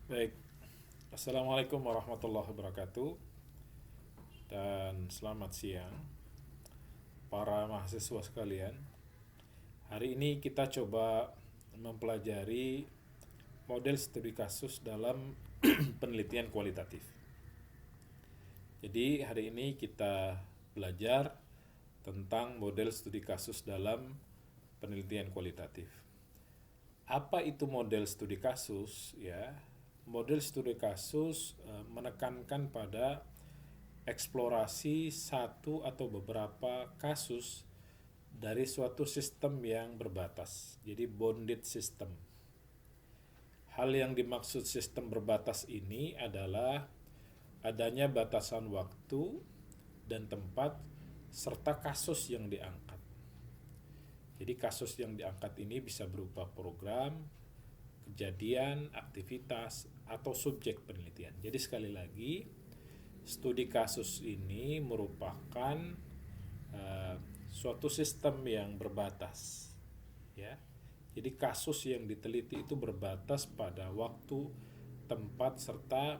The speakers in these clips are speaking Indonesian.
Baik, Assalamualaikum warahmatullahi wabarakatuh dan selamat siang para mahasiswa sekalian. Hari ini kita coba mempelajari model studi kasus dalam penelitian kualitatif. Jadi hari ini kita belajar tentang model studi kasus dalam penelitian kualitatif. Apa itu model studi kasus? Ya, model studi kasus menekankan pada eksplorasi satu atau beberapa kasus dari suatu sistem yang berbatas. Jadi bounded system. Hal yang dimaksud sistem berbatas ini adalah adanya batasan waktu dan tempat serta kasus yang diangkat. Jadi kasus yang diangkat ini bisa berupa program, kejadian, aktivitas, atau subjek penelitian. Jadi sekali lagi, studi kasus ini merupakan uh, suatu sistem yang berbatas, ya. Jadi kasus yang diteliti itu berbatas pada waktu, tempat, serta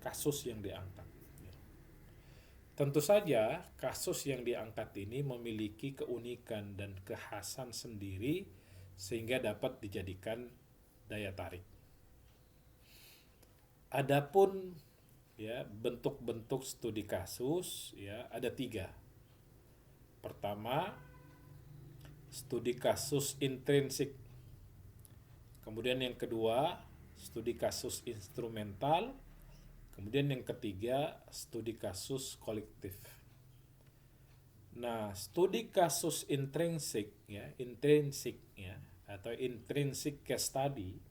kasus yang diangkat. Tentu saja kasus yang diangkat ini memiliki keunikan dan kekhasan sendiri sehingga dapat dijadikan daya tarik. Adapun ya bentuk-bentuk studi kasus ya ada tiga. Pertama, studi kasus intrinsik. Kemudian yang kedua, studi kasus instrumental. Kemudian yang ketiga, studi kasus kolektif. Nah, studi kasus intrinsik ya atau intrinsic case study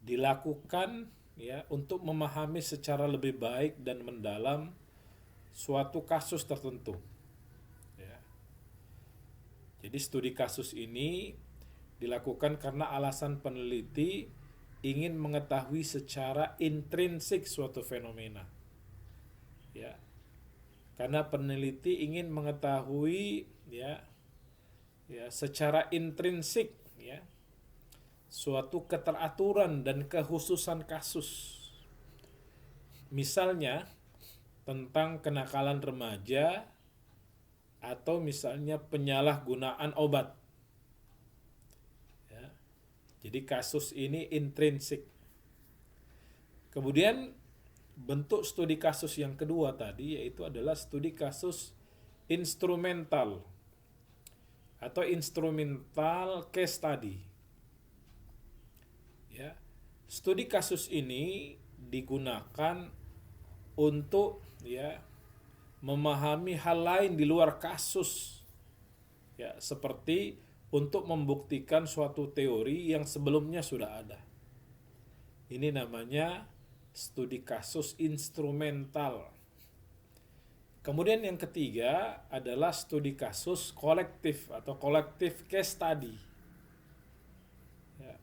dilakukan ya untuk memahami secara lebih baik dan mendalam suatu kasus tertentu. Ya. Jadi studi kasus ini dilakukan karena alasan peneliti ingin mengetahui secara intrinsik suatu fenomena. Ya. Karena peneliti ingin mengetahui ya secara intrinsik ya suatu keteraturan dan kekhususan kasus. Misalnya tentang kenakalan remaja atau misalnya penyalahgunaan obat. Ya. Jadi kasus ini intrinsik. Kemudian bentuk studi kasus yang kedua tadi yaitu adalah studi kasus instrumental atau instrumental case study. Ya. Studi kasus ini digunakan untuk ya memahami hal lain di luar kasus. Ya, seperti untuk membuktikan suatu teori yang sebelumnya sudah ada. Ini namanya studi kasus instrumental. Kemudian yang ketiga adalah studi kasus kolektif atau kolektif case study. Ya.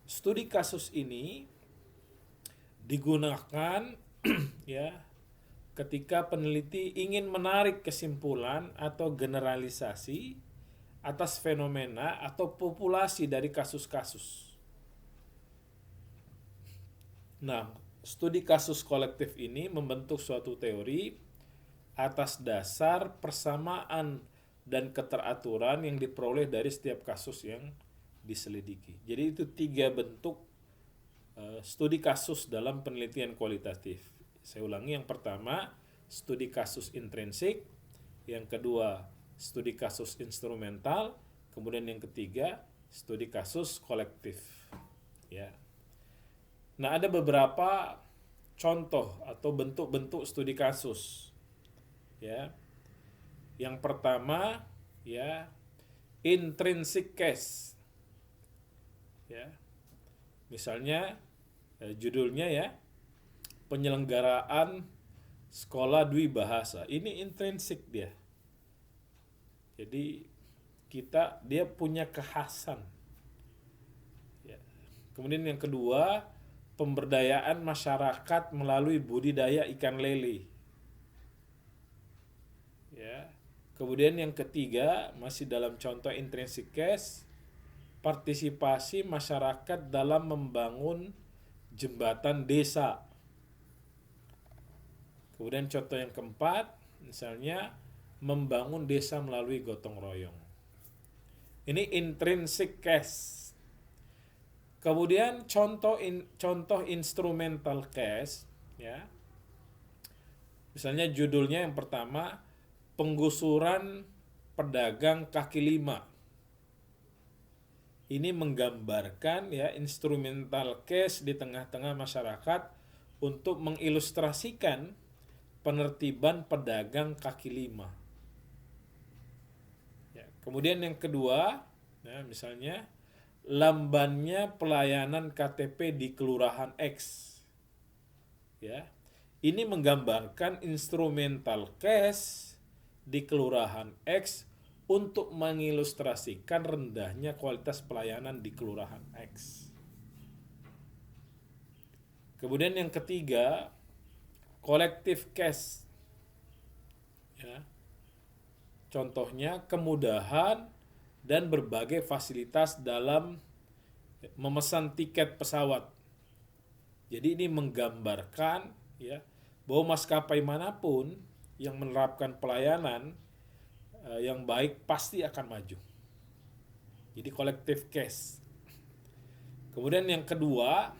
Studi kasus ini digunakan ya ketika peneliti ingin menarik kesimpulan atau generalisasi atas fenomena atau populasi dari kasus-kasus. Nah, studi kasus kolektif ini membentuk suatu teori atas dasar persamaan dan keteraturan yang diperoleh dari setiap kasus yang diselidiki. Jadi itu tiga bentuk studi kasus dalam penelitian kualitatif. Saya ulangi, yang pertama studi kasus intrinsik, yang kedua studi kasus instrumental, kemudian yang ketiga studi kasus kolektif. Ya. Nah, ada beberapa contoh atau bentuk-bentuk studi kasus. Ya. Yang pertama ya intrinsic case. Ya. Misalnya judulnya ya penyelenggaraan sekolah dwibahasa. Ini intrinsik dia. Jadi dia punya kekhasan. Ya. Kemudian yang kedua, pemberdayaan masyarakat melalui budidaya ikan lele. Ya. Kemudian yang ketiga, masih dalam contoh intrinsic case, partisipasi masyarakat dalam membangun jembatan desa. Kemudian contoh yang keempat, misalnya membangun desa melalui gotong royong. Ini intrinsic case. Kemudian contoh instrumental case, ya. Misalnya judulnya yang pertama, penggusuran pedagang kaki lima. Ini menggambarkan ya instrumental case di tengah-tengah masyarakat untuk mengilustrasikan penertiban pedagang kaki lima. Ya, kemudian yang kedua, ya, misalnya lambannya pelayanan KTP di Kelurahan X. Ya, ini menggambarkan instrumental case di Kelurahan X untuk mengilustrasikan rendahnya kualitas pelayanan di Kelurahan X. Kemudian yang ketiga, collective case. Ya. Contohnya kemudahan dan berbagai fasilitas dalam memesan tiket pesawat. Jadi ini menggambarkan ya bahwa maskapai manapun yang menerapkan pelayanan yang baik pasti akan maju. Jadi collective case. Kemudian yang kedua,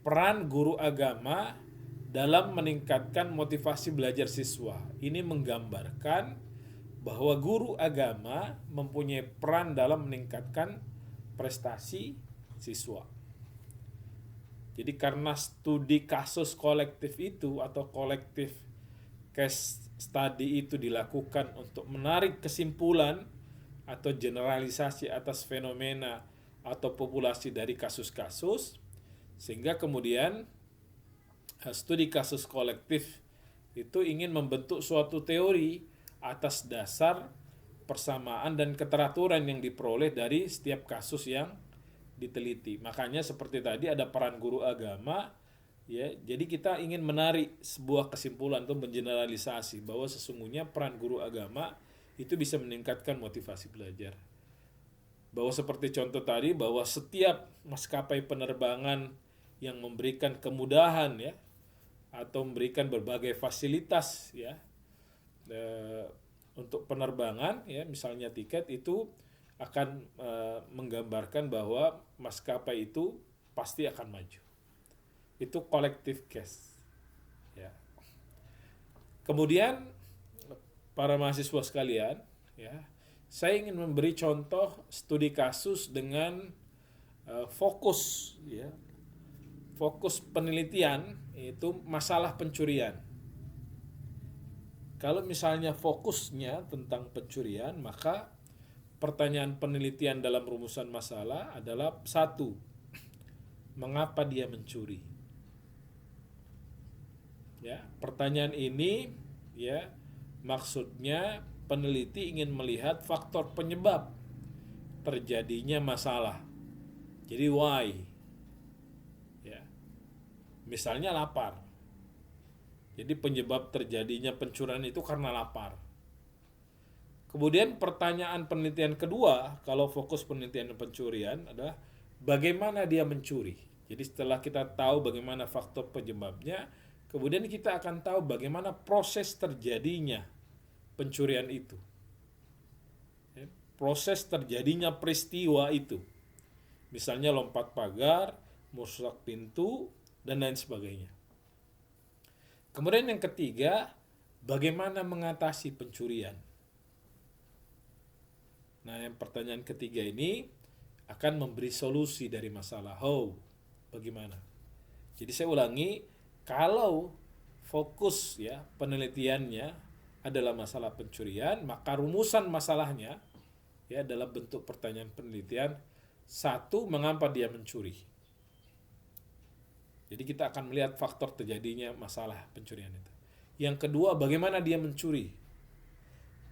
peran guru agama dalam meningkatkan motivasi belajar siswa. Ini menggambarkan bahwa guru agama mempunyai peran dalam meningkatkan prestasi siswa. Jadi karena studi kasus kolektif itu atau kolektif case study itu dilakukan untuk menarik kesimpulan atau generalisasi atas fenomena atau populasi dari kasus-kasus, sehingga kemudian studi kasus kolektif itu ingin membentuk suatu teori atas dasar persamaan dan keteraturan yang diperoleh dari setiap kasus yang diteliti. Makanya seperti tadi ada peran guru agama. Ya, jadi kita ingin menarik sebuah kesimpulan atau mengeneralisasi bahwa sesungguhnya peran guru agama itu bisa meningkatkan motivasi belajar. Bahwa seperti contoh tadi, bahwa setiap maskapai penerbangan yang memberikan kemudahan ya atau memberikan berbagai fasilitas ya untuk penerbangan ya, misalnya tiket itu akan menggambarkan bahwa maskapai itu pasti akan maju. Itu collective case. Ya. Kemudian para mahasiswa sekalian, ya, saya ingin memberi contoh studi kasus dengan fokus, ya, fokus penelitian itu masalah pencurian. Kalau misalnya fokusnya tentang pencurian, maka pertanyaan penelitian dalam rumusan masalah adalah satu, mengapa dia mencuri? Ya, pertanyaan ini ya maksudnya peneliti ingin melihat faktor penyebab terjadinya masalah. Jadi why? Ya. Misalnya lapar. Jadi penyebab terjadinya pencurian itu karena lapar. Kemudian pertanyaan penelitian kedua, kalau fokus penelitian pencurian adalah bagaimana dia mencuri. Jadi setelah kita tahu bagaimana faktor penyebabnya, kemudian kita akan tahu bagaimana proses terjadinya pencurian itu. Proses terjadinya peristiwa itu. Misalnya lompat pagar, merusak pintu, dan lain sebagainya. Kemudian yang ketiga, bagaimana mengatasi pencurian. Nah, yang pertanyaan ketiga ini akan memberi solusi dari masalah. Bagaimana? Jadi saya ulangi, kalau fokus ya penelitiannya adalah masalah pencurian, maka rumusan masalahnya ya dalam bentuk pertanyaan penelitian, satu, mengapa dia mencuri? Jadi kita akan melihat faktor terjadinya masalah pencurian itu. Yang kedua, bagaimana dia mencuri?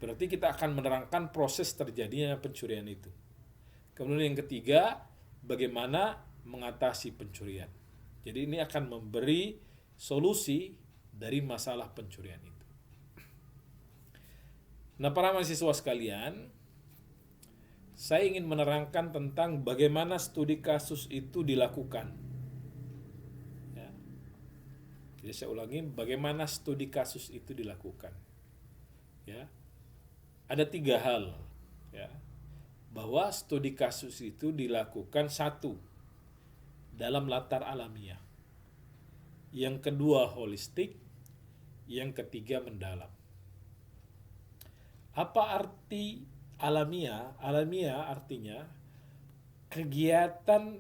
Berarti kita akan menerangkan proses terjadinya pencurian itu. Kemudian yang ketiga, bagaimana mengatasi pencurian. Jadi ini akan memberi solusi dari masalah pencurian itu. Nah, para mahasiswa sekalian, saya ingin menerangkan tentang bagaimana studi kasus itu dilakukan. Jadi saya ulangi, bagaimana studi kasus itu dilakukan. Ya, ada 3 hal. Ya, bahwa studi kasus itu dilakukan satu dalam latar alamiah, yang kedua holistik, yang ketiga mendalam. Apa arti alamiah? Alamiah artinya kegiatan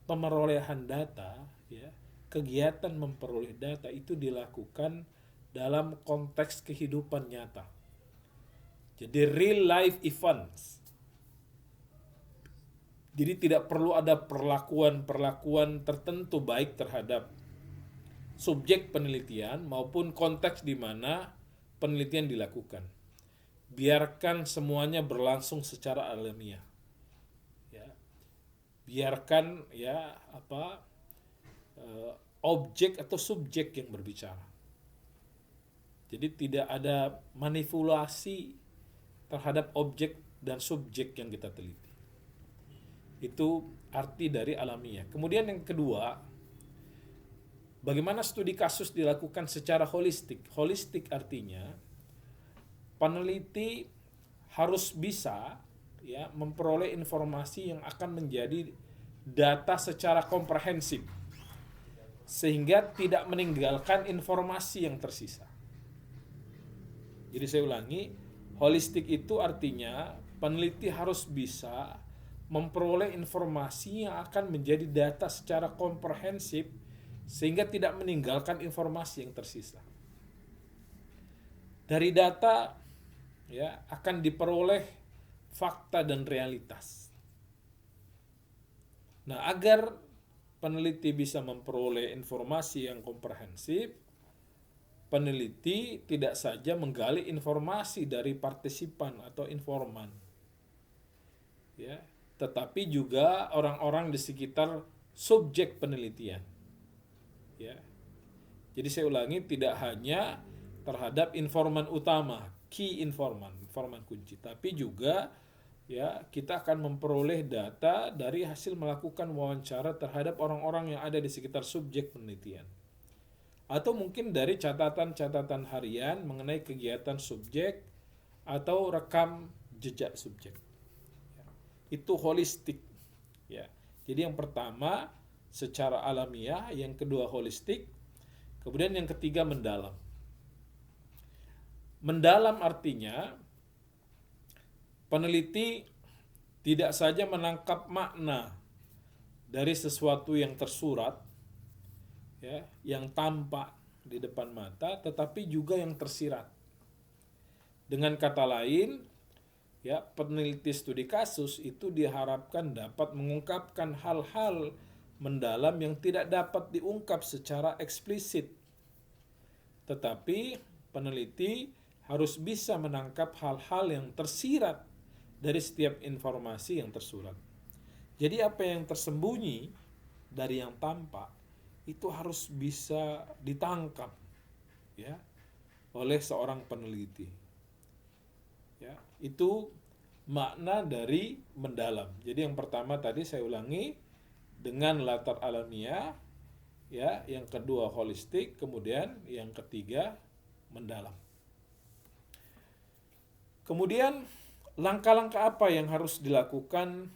pemerolehan data, ya, kegiatan memperoleh data itu dilakukan dalam konteks kehidupan nyata. Jadi real life events. Jadi tidak perlu ada perlakuan tertentu baik terhadap subjek penelitian maupun konteks di mana penelitian dilakukan. Biarkan semuanya berlangsung secara alamiah. Ya. Biarkan objek atau subjek yang berbicara. Jadi tidak ada manipulasi terhadap objek dan subjek yang kita teliti. Itu arti dari alamiah. Kemudian yang kedua, bagaimana studi kasus dilakukan secara holistik. Holistik artinya peneliti harus bisa memperoleh informasi yang akan menjadi data secara komprehensif, sehingga tidak meninggalkan informasi yang tersisa. Jadi saya ulangi, holistik itu artinya peneliti harus bisa memperoleh informasi yang akan menjadi data secara komprehensif sehingga tidak meninggalkan informasi yang tersisa. Dari data akan diperoleh fakta dan realitas. Nah, agar peneliti bisa memperoleh informasi yang komprehensif, peneliti tidak saja menggali informasi dari partisipan atau informan, tetapi juga orang-orang di sekitar subjek penelitian. Jadi saya ulangi, tidak hanya terhadap informan utama, key informan kunci, tapi juga kita akan memperoleh data dari hasil melakukan wawancara terhadap orang-orang yang ada di sekitar subjek penelitian. Atau mungkin dari catatan-catatan harian mengenai kegiatan subjek atau rekam jejak subjek. Itu holistik. Jadi yang pertama secara alamiah, yang kedua holistik, kemudian yang ketiga mendalam. Mendalam artinya peneliti tidak saja menangkap makna dari sesuatu yang tersurat, yang tampak di depan mata, tetapi juga yang tersirat. Dengan kata lain, peneliti studi kasus itu diharapkan dapat mengungkapkan hal-hal mendalam yang tidak dapat diungkap secara eksplisit. Tetapi peneliti harus bisa menangkap hal-hal yang tersirat dari setiap informasi yang tersurat. Jadi apa yang tersembunyi dari yang tampak itu harus bisa ditangkap oleh seorang peneliti. Itu makna dari mendalam. Jadi yang pertama tadi saya ulangi, dengan latar alamiah, yang kedua holistik, kemudian yang ketiga mendalam. Kemudian langkah-langkah apa yang harus dilakukan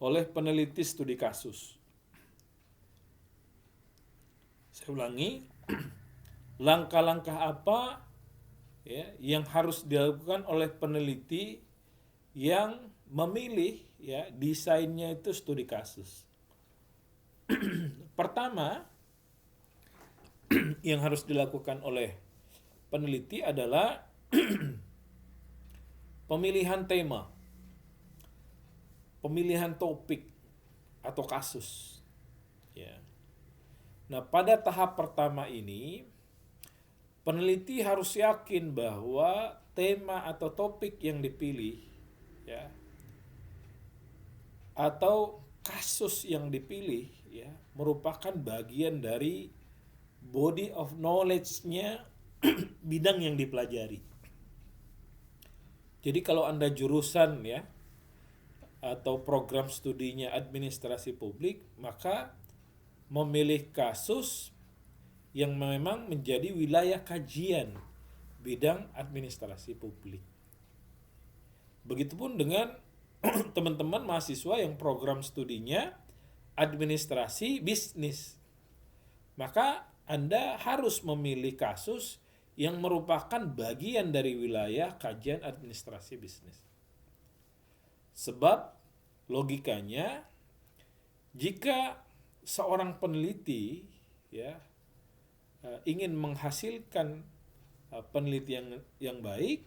oleh peneliti studi kasus? Saya ulangi, langkah-langkah apa yang harus dilakukan oleh peneliti yang memilih desainnya itu studi kasus. Pertama yang harus dilakukan oleh peneliti adalah pemilihan tema, pemilihan topik atau kasus. Nah, pada tahap pertama ini peneliti harus yakin bahwa tema atau topik yang dipilih atau kasus yang dipilih merupakan bagian dari body of knowledge-nya bidang yang dipelajari. Jadi kalau Anda jurusan atau program studinya administrasi publik, maka memilih kasus yang memang menjadi wilayah kajian bidang administrasi publik. Begitupun dengan teman-teman mahasiswa yang program studinya administrasi bisnis. Maka Anda harus memilih kasus yang merupakan bagian dari wilayah kajian administrasi bisnis. Sebab logikanya, jika seorang peneliti ya ingin menghasilkan penelitian yang baik,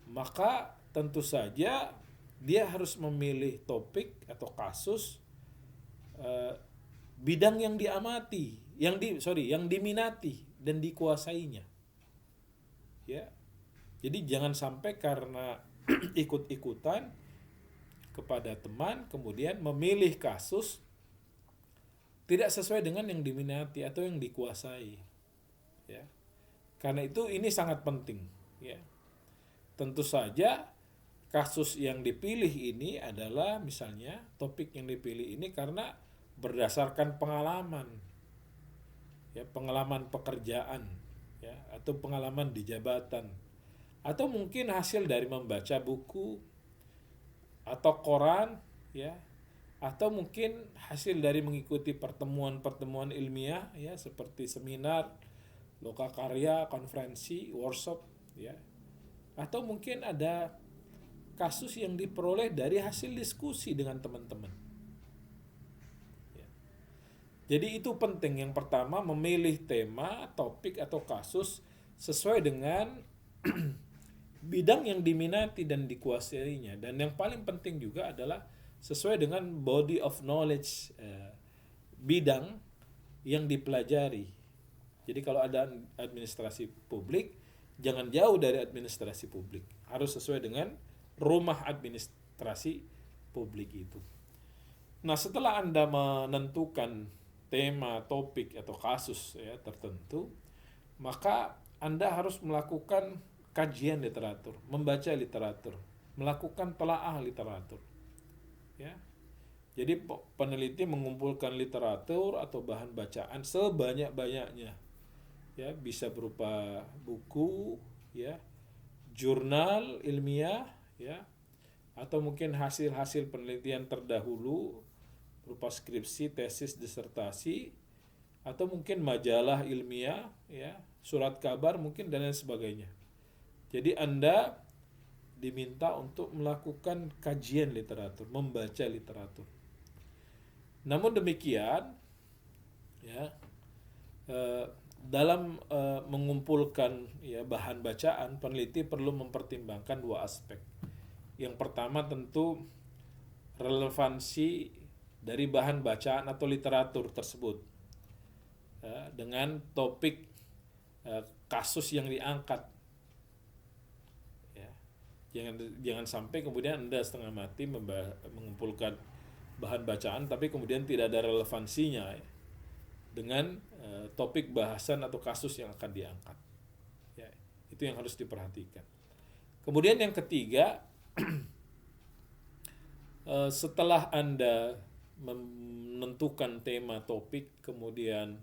maka tentu saja dia harus memilih topik atau kasus bidang yang diamati, yang diminati dan dikuasainya. Ya. Jadi jangan sampai karena ikut-ikutan kepada teman kemudian memilih kasus tidak sesuai dengan yang diminati atau yang dikuasai. Ya. Karena itu ini sangat penting, ya. Tentu saja kasus yang dipilih ini adalah misalnya topik yang dipilih ini karena berdasarkan pengalaman, ya, pengalaman pekerjaan, ya, atau pengalaman di jabatan, atau mungkin hasil dari membaca buku atau koran, ya, atau mungkin hasil dari mengikuti pertemuan-pertemuan ilmiah, ya, seperti seminar, lokakarya, konferensi, workshop, ya, atau mungkin ada kasus yang diperoleh dari hasil diskusi dengan teman-teman. Ya. Jadi itu penting. Yang pertama, memilih tema, topik atau kasus sesuai dengan bidang yang diminati dan dikuasainya. Dan yang paling penting juga adalah sesuai dengan body of knowledge, bidang yang dipelajari. Jadi kalau ada administrasi publik, jangan jauh dari administrasi publik. Harus sesuai dengan rumah administrasi publik itu. Nah, setelah Anda menentukan tema, topik, atau kasus ya tertentu, maka Anda harus melakukan kajian literatur, membaca literatur, melakukan telaah literatur. Ya. Jadi peneliti mengumpulkan literatur atau bahan bacaan sebanyak-banyaknya. Ya, bisa berupa buku, ya, jurnal ilmiah, ya, atau mungkin hasil-hasil penelitian terdahulu berupa skripsi, tesis, disertasi, atau mungkin majalah ilmiah, ya, surat kabar mungkin dan lain sebagainya. Jadi Anda diminta untuk melakukan kajian literatur, membaca literatur. Namun demikian, ya, dalam mengumpulkan ya bahan bacaan, peneliti perlu mempertimbangkan dua aspek. Yang pertama tentu relevansi dari bahan bacaan atau literatur tersebut ya, dengan topik kasus yang diangkat. Ya. Jangan sampai kemudian Anda setengah mati mengumpulkan bahan bacaan tapi kemudian tidak ada relevansinya ya, dengan topik bahasan atau kasus yang akan diangkat. Ya, itu yang harus diperhatikan. Kemudian yang ketiga, setelah Anda menentukan tema topik, kemudian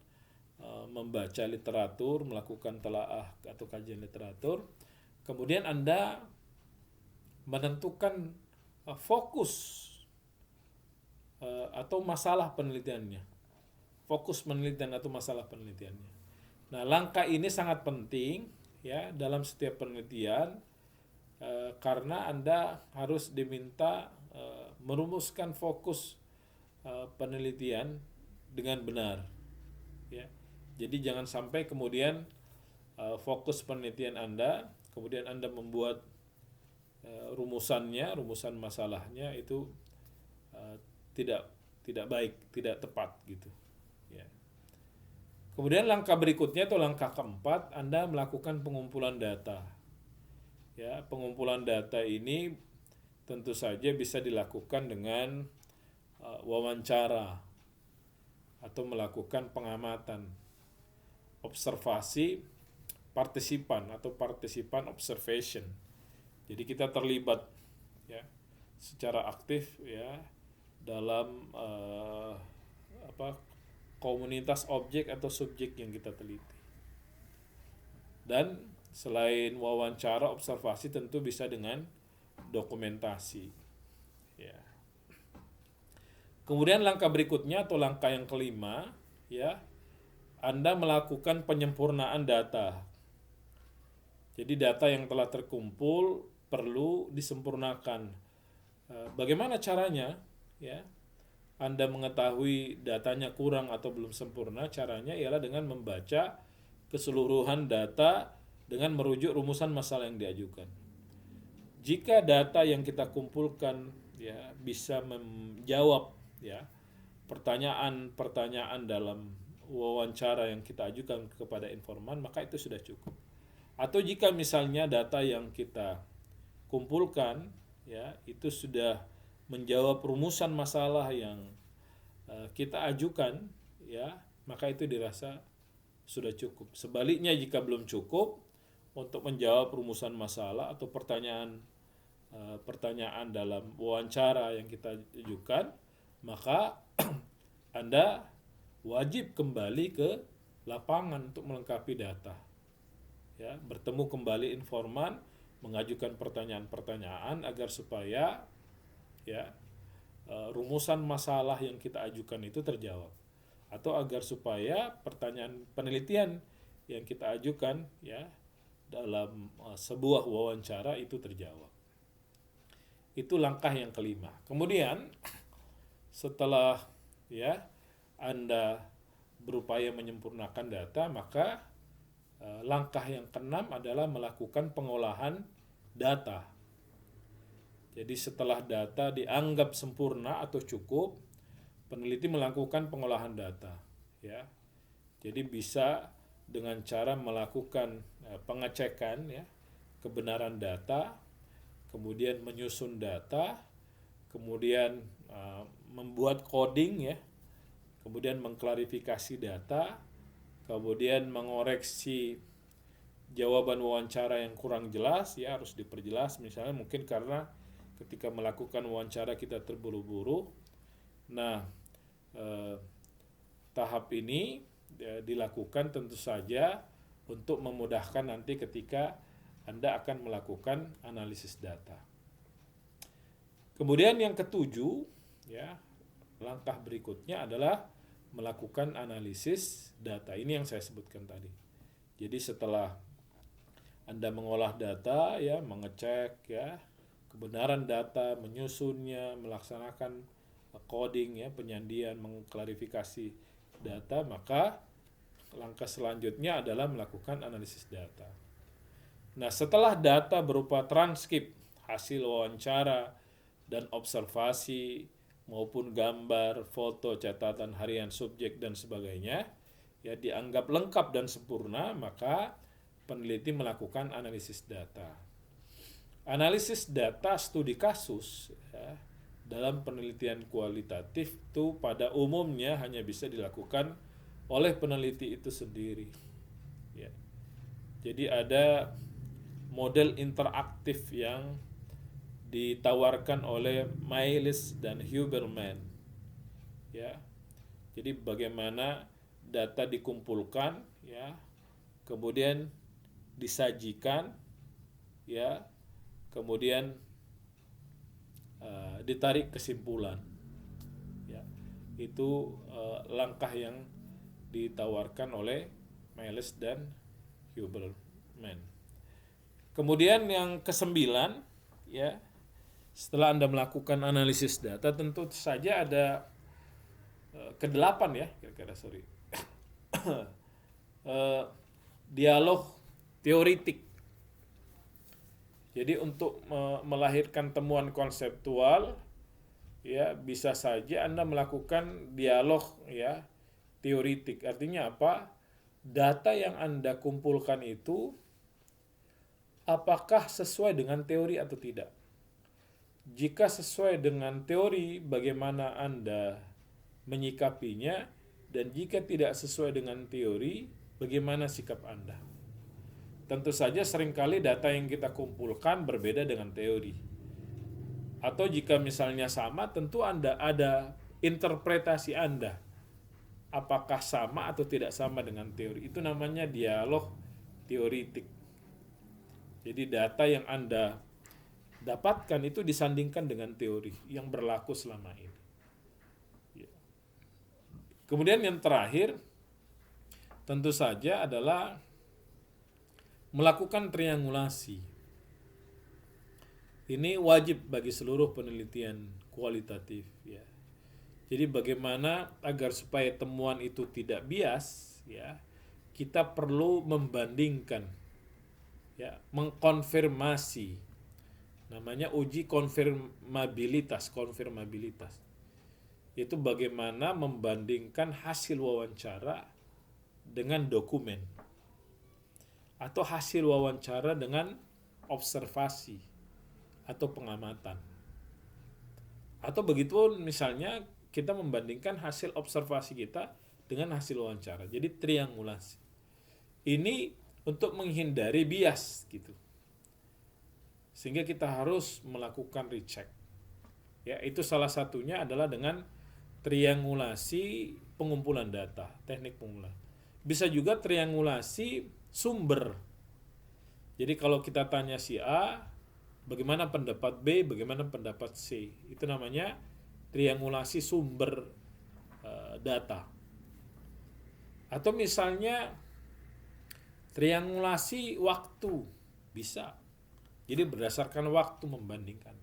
membaca literatur, melakukan telaah atau kajian literatur, kemudian Anda menentukan fokus atau masalah penelitiannya. Fokus penelitian atau masalah penelitiannya. Nah, langkah ini sangat penting ya dalam setiap penelitian karena Anda harus diminta merumuskan fokus penelitian dengan benar. Ya. Jadi jangan sampai kemudian fokus penelitian Anda, kemudian Anda membuat rumusan masalahnya itu tidak baik, tidak tepat gitu. Ya. Kemudian langkah berikutnya atau langkah keempat, Anda melakukan pengumpulan data. Ya, pengumpulan data ini tentu saja bisa dilakukan dengan wawancara atau melakukan pengamatan, observasi partisipan atau partisipan observation. Jadi kita terlibat ya secara aktif ya dalam komunitas objek atau subjek yang kita teliti. Dan selain wawancara, observasi tentu bisa dengan dokumentasi. Ya. Kemudian langkah berikutnya atau langkah yang kelima, ya, Anda melakukan penyempurnaan data. Jadi data yang telah terkumpul perlu disempurnakan. Bagaimana caranya? Ya, Anda mengetahui datanya kurang atau belum sempurna, caranya ialah dengan membaca keseluruhan data dengan merujuk rumusan masalah yang diajukan. Jika data yang kita kumpulkan ya bisa menjawab ya pertanyaan-pertanyaan dalam wawancara yang kita ajukan kepada informan, maka itu sudah cukup. Atau jika misalnya data yang kita kumpulkan ya itu sudah menjawab rumusan masalah yang kita ajukan ya, maka itu dirasa sudah cukup. Sebaliknya jika belum cukup untuk menjawab rumusan masalah atau pertanyaan dalam wawancara yang kita ajukan, maka Anda wajib kembali ke lapangan untuk melengkapi data. Ya, bertemu kembali informan, mengajukan pertanyaan-pertanyaan agar supaya ya rumusan masalah yang kita ajukan itu terjawab, atau agar supaya pertanyaan penelitian yang kita ajukan ya dalam sebuah wawancara itu terjawab. Itu langkah yang kelima. Kemudian setelah ya Anda berupaya menyempurnakan data, maka langkah yang keenam adalah melakukan pengolahan data. Jadi setelah data dianggap sempurna atau cukup, peneliti melakukan pengolahan data. Ya, jadi bisa dengan cara melakukan pengecekan ya kebenaran data, kemudian menyusun data, kemudian membuat coding ya, kemudian mengklarifikasi data, kemudian mengoreksi jawaban wawancara yang kurang jelas ya harus diperjelas, misalnya mungkin karena ketika melakukan wawancara kita terburu-buru. Nah, tahap ini ya, dilakukan tentu saja untuk memudahkan nanti ketika Anda akan melakukan analisis data. Kemudian yang ketujuh, ya, langkah berikutnya adalah melakukan analisis data. Ini yang saya sebutkan tadi. Jadi setelah Anda mengolah data, ya, mengecek, ya, kebenaran data, menyusunnya, melaksanakan coding, ya, penyandian, mengklarifikasi data, maka langkah selanjutnya adalah melakukan analisis data. Nah, setelah data berupa transkrip, hasil wawancara, dan observasi, maupun gambar, foto, catatan harian subjek, dan sebagainya, ya dianggap lengkap dan sempurna, maka peneliti melakukan analisis data. Analisis data studi kasus ya, dalam penelitian kualitatif itu pada umumnya hanya bisa dilakukan oleh peneliti itu sendiri. Ya. Jadi ada model interaktif yang ditawarkan oleh Miles dan Huberman. Ya. Jadi bagaimana data dikumpulkan, ya, kemudian disajikan, ya, kemudian ditarik kesimpulan. Ya. Itu langkah yang ditawarkan oleh Miles dan Huberman. Kemudian yang kesembilan, ya, setelah Anda melakukan analisis data, tentu saja ada kedelapan ya, kira-kira dialog teoritik. Jadi untuk melahirkan temuan konseptual, ya bisa saja Anda melakukan dialog ya teoritik. Artinya apa? Data yang Anda kumpulkan itu apakah sesuai dengan teori atau tidak? Jika sesuai dengan teori, bagaimana Anda menyikapinya? Dan jika tidak sesuai dengan teori, bagaimana sikap Anda? Tentu saja seringkali data yang kita kumpulkan berbeda dengan teori. Atau jika misalnya sama, tentu Anda ada interpretasi Anda apakah sama atau tidak sama dengan teori. Itu namanya dialog teoritik. Jadi data yang Anda dapatkan itu disandingkan dengan teori yang berlaku selama ini. Kemudian yang terakhir tentu saja adalah melakukan triangulasi. Ini wajib bagi seluruh penelitian kualitatif, ya. Jadi bagaimana agar supaya temuan itu tidak bias, ya, kita perlu membandingkan, ya, mengkonfirmasi. Namanya uji konfirmabilitas. Itu bagaimana membandingkan hasil wawancara dengan dokumen atau hasil wawancara dengan observasi atau pengamatan. Atau begitu misalnya kita membandingkan hasil observasi kita dengan hasil wawancara. Jadi triangulasi. Ini untuk menghindari bias gitu. Sehingga kita harus melakukan recheck. Ya, itu salah satunya adalah dengan triangulasi pengumpulan data, teknik pengumpulan. Bisa juga triangulasi sumber. Jadi kalau kita tanya si A, bagaimana pendapat B, bagaimana pendapat C. Itu namanya triangulasi sumber data. Atau misalnya triangulasi waktu, bisa. Jadi berdasarkan waktu membandingkan.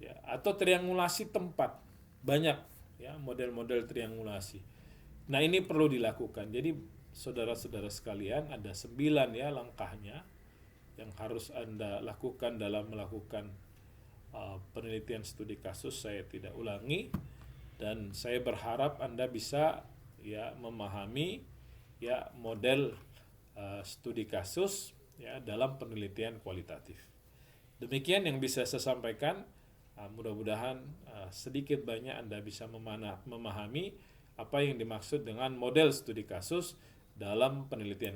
Ya, atau triangulasi tempat, banyak ya model-model triangulasi. Nah ini perlu dilakukan. Jadi saudara-saudara sekalian, ada 9 ya langkahnya yang harus Anda lakukan dalam melakukan penelitian studi kasus. Saya tidak ulangi, dan saya berharap Anda bisa ya memahami ya model studi kasus ya dalam penelitian kualitatif. Demikian yang bisa saya sampaikan. Mudah-mudahan sedikit banyak Anda bisa memahami apa yang dimaksud dengan model studi kasus dalam penelitian